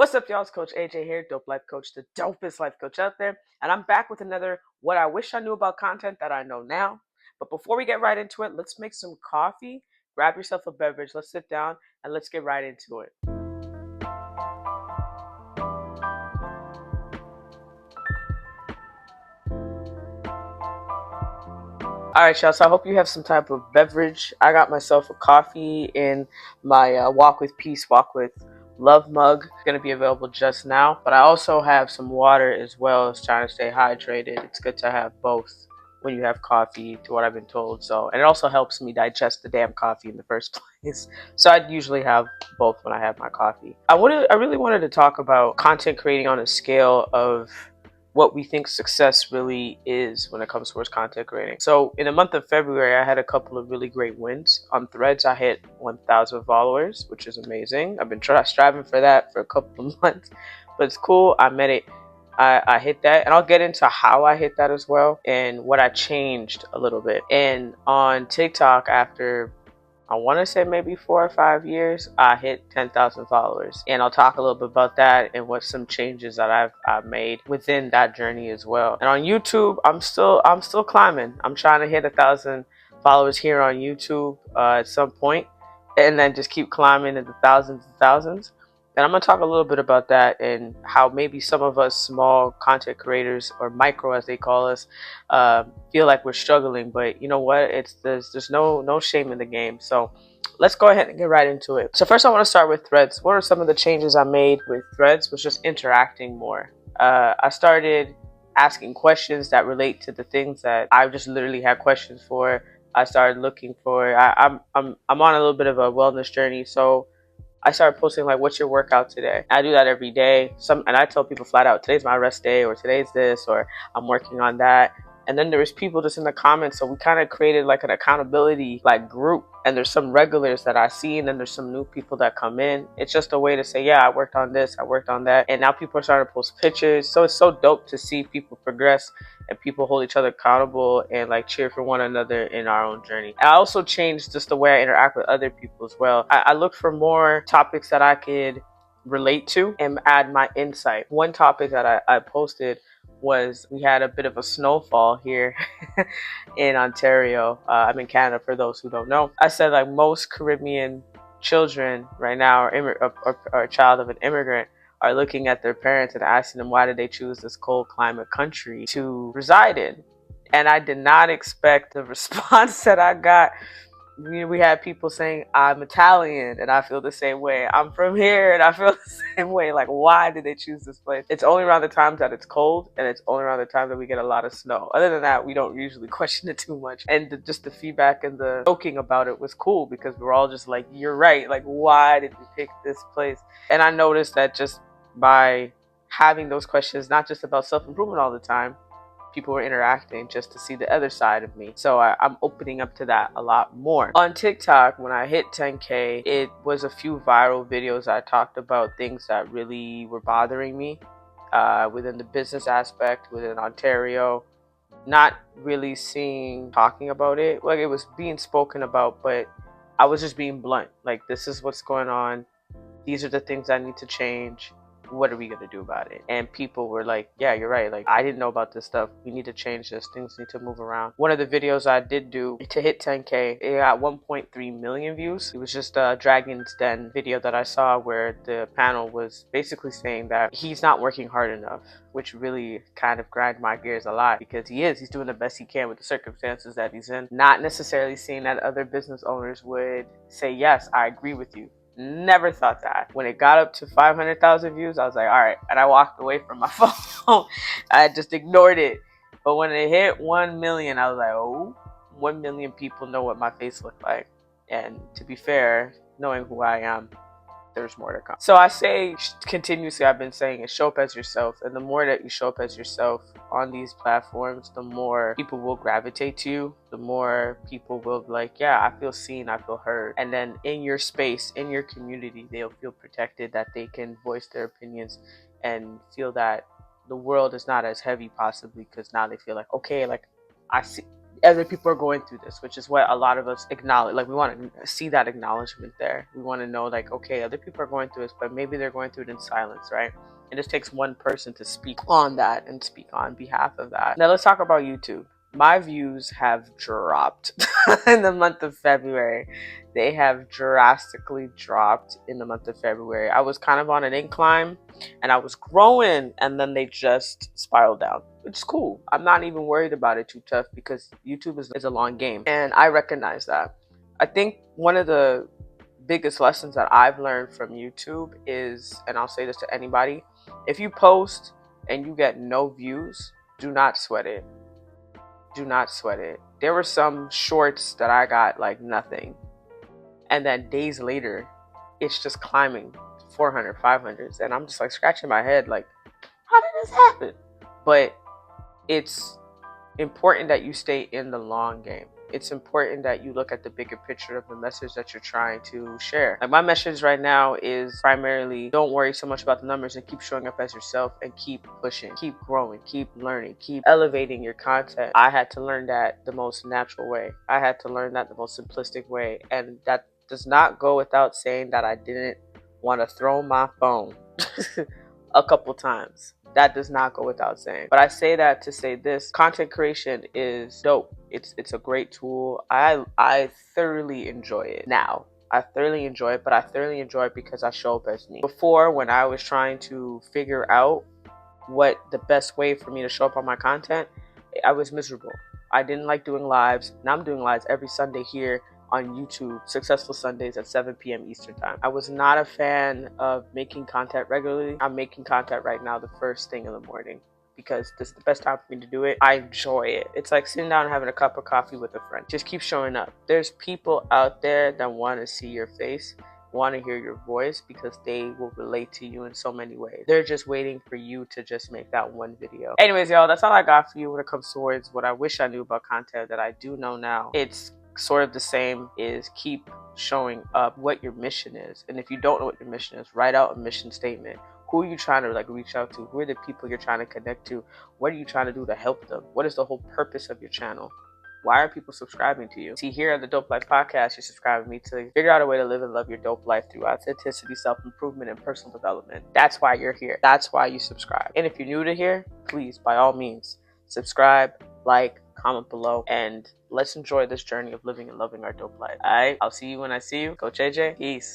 What's up, y'all? It's Coach AJ here, Dope Life Coach, the dopest life coach out there. And I'm back with another What I Wish I Knew About content that I know now. But before we get right into it, let's make some coffee, grab yourself a beverage, let's sit down, and let's get right into it. All right, y'all. So I hope you have some type of beverage. I got myself a coffee in my Walk with Peace, Walk with Love mug. It's going to be available just now. But I also have some water as well as trying to stay hydrated. It's good to have both when you have coffee, to what I've been told. So, and it also helps me digest the damn coffee in the first place. So I usually have both when I have my coffee. I really wanted to talk about content creating on a scale of what we think success really is when it comes towards content creating. So in the month of February, I had a couple of really great wins. On Threads, I hit 1,000 followers, which is amazing. I've been striving for that for a couple of months, but it's cool. I met it. I hit that, and I'll get into how I hit that as well and what I changed a little bit. And on TikTok, after I want to say maybe 4 or 5 years, I hit 10,000 followers, and I'll talk a little bit about that and what some changes that I've made within that journey as well. And on YouTube, I'm still climbing. I'm trying to hit 1,000 followers here on YouTube at some point, and then just keep climbing into thousands and thousands. And I'm gonna talk a little bit about that and how maybe some of us small content creators, or micro as they call us, feel like we're struggling. But you know what? There's no shame in the game. So let's go ahead and get right into it. So first, I want to start with Threads. What are some of the changes I made with Threads? Was just interacting more. I started asking questions that relate to the things that I just literally had questions for. I started looking for. I'm on a little bit of a wellness journey, so I started posting like, "What's your workout today?" I do that every day. And I tell people flat out, "Today's my rest day," or "Today's this," or "I'm working on that." And then there was people just in the comments, so we kind of created like an accountability like group. And there's some regulars that I see, and then there's some new people that come in. It's just a way to say, "Yeah, I worked on this, I worked on that," and now people are starting to post pictures. So it's so dope to see people progress and people hold each other accountable and like cheer for one another in our own journey. I also changed just the way I interact with other people as well. I look for more topics that I could relate to and add my insight. One topic that I posted was, we had a bit of a snowfall here in Ontario. I'm in Canada, for those who don't know. I said like most Caribbean children right now are a child of an immigrant, are looking at their parents and asking them, why did they choose this cold climate country to reside in? And I did not expect the response that I got. We had people saying, "I'm Italian and I feel the same way. I'm from here and I feel the same way." Like, why did they choose this place? It's only around the times that it's cold, and it's only around the time that we get a lot of snow. Other than that, we don't usually question it too much. And just the feedback and the joking about it was cool, because we're all just like, "You're right. Like, why did we pick this place?" And I noticed that just by having those questions, not just about self-improvement all the time, people were interacting just to see the other side of me. So I'm opening up to that a lot more. On TikTok, when I hit 10K, it was a few viral videos. I talked about things that really were bothering me within the business aspect, within Ontario. Not really talking about it. Like, it was being spoken about, but I was just being blunt. Like, this is what's going on. These are the things I need to change. What are we going to do about it? And people were like, "Yeah, you're right. Like, I didn't know about this stuff. We need to change this. Things need to move around." One of the videos I did do to hit 10K, it got 1.3 million views. It was just a Dragon's Den video that I saw, where the panel was basically saying that he's not working hard enough, which really kind of grind my gears a lot, because he's doing the best he can with the circumstances that he's in. Not necessarily seeing that other business owners would say, "Yes, I agree with you." Never thought that. When it got up to 500,000 views, I was like, all right. And I walked away from my phone. I just ignored it. But when it hit 1 million, I was like, oh, 1 million people know what my face looked like. And to be fair, knowing who I am, there's more to come. So I say continuously, I've been saying it, show up as yourself. And the more that you show up as yourself on these platforms, the more people will gravitate to you. The more people will be like, "Yeah, I feel seen, I feel heard." And then in your space, in your community, they'll feel protected, that they can voice their opinions and feel that the world is not as heavy, possibly, because now they feel like, okay, like, I see other people are going through this, which is what a lot of us acknowledge. Like, we want to see that acknowledgement there. We want to know, like, okay, other people are going through this, but maybe they're going through it in silence, right? It just takes one person to speak on that and speak on behalf of that. Now let's talk about YouTube. My views have dropped in the month of February. They have drastically dropped in the month of February. I was kind of on an incline and I was growing, and then they just spiraled down. It's cool. I'm not even worried about it too tough because YouTube is a long game, and I recognize that. I think one of the biggest lessons that I've learned from YouTube is, and I'll say this to anybody, if you post and you get no views, do not sweat it. Do not sweat it. There were some shorts that I got like nothing, and then days later it's just climbing 400, 500s, and I'm just like scratching my head like, how did this happen? But it's important that you stay in the long game. It's important that you look at the bigger picture of the message that you're trying to share. Like, my message right now is primarily, don't worry so much about the numbers and keep showing up as yourself and keep pushing, keep growing, keep learning, keep elevating your content. I had to learn that the most natural way. I had to learn that the most simplistic way. And that does not go without saying that I didn't want to throw my phone a couple times. That does not go without saying. But I say that to say this: content creation is dope. It's a great tool. I thoroughly enjoy it now. I thoroughly enjoy it, but I thoroughly enjoy it because I show up as me. Before, when I was trying to figure out what the best way for me to show up on my content, I was miserable. I didn't like doing lives. Now I'm doing lives every Sunday here on YouTube, Successful Sundays at 7 p.m. Eastern Time. I was not a fan of making content regularly. I'm making content right now the first thing in the morning because this is the best time for me to do it. I enjoy it. It's like sitting down and having a cup of coffee with a friend. Just keep showing up. There's people out there that want to see your face, want to hear your voice, because they will relate to you in so many ways. They're just waiting for you to just make that one video. Anyways, y'all, that's all I got for you when it comes towards what I wish I knew about content that I do know now. It's sort of the same, is keep showing up, what your mission is. And if you don't know what your mission is, write out a mission statement. Who are you trying to like reach out to? Who are the people you're trying to connect to? What are you trying to do to help them? What is the whole purpose of your channel? Why are people subscribing to you? See, here on the Dope Life Podcast, you're subscribing to me to figure out a way to live and love your dope life through authenticity, self-improvement, and personal development. That's why you're here. That's why you subscribe. And if you're new to here, please, by all means, subscribe, like, comment below, and let's enjoy this journey of living and loving our dope life. All right, I'll see you when I see you. Coach AJ, peace.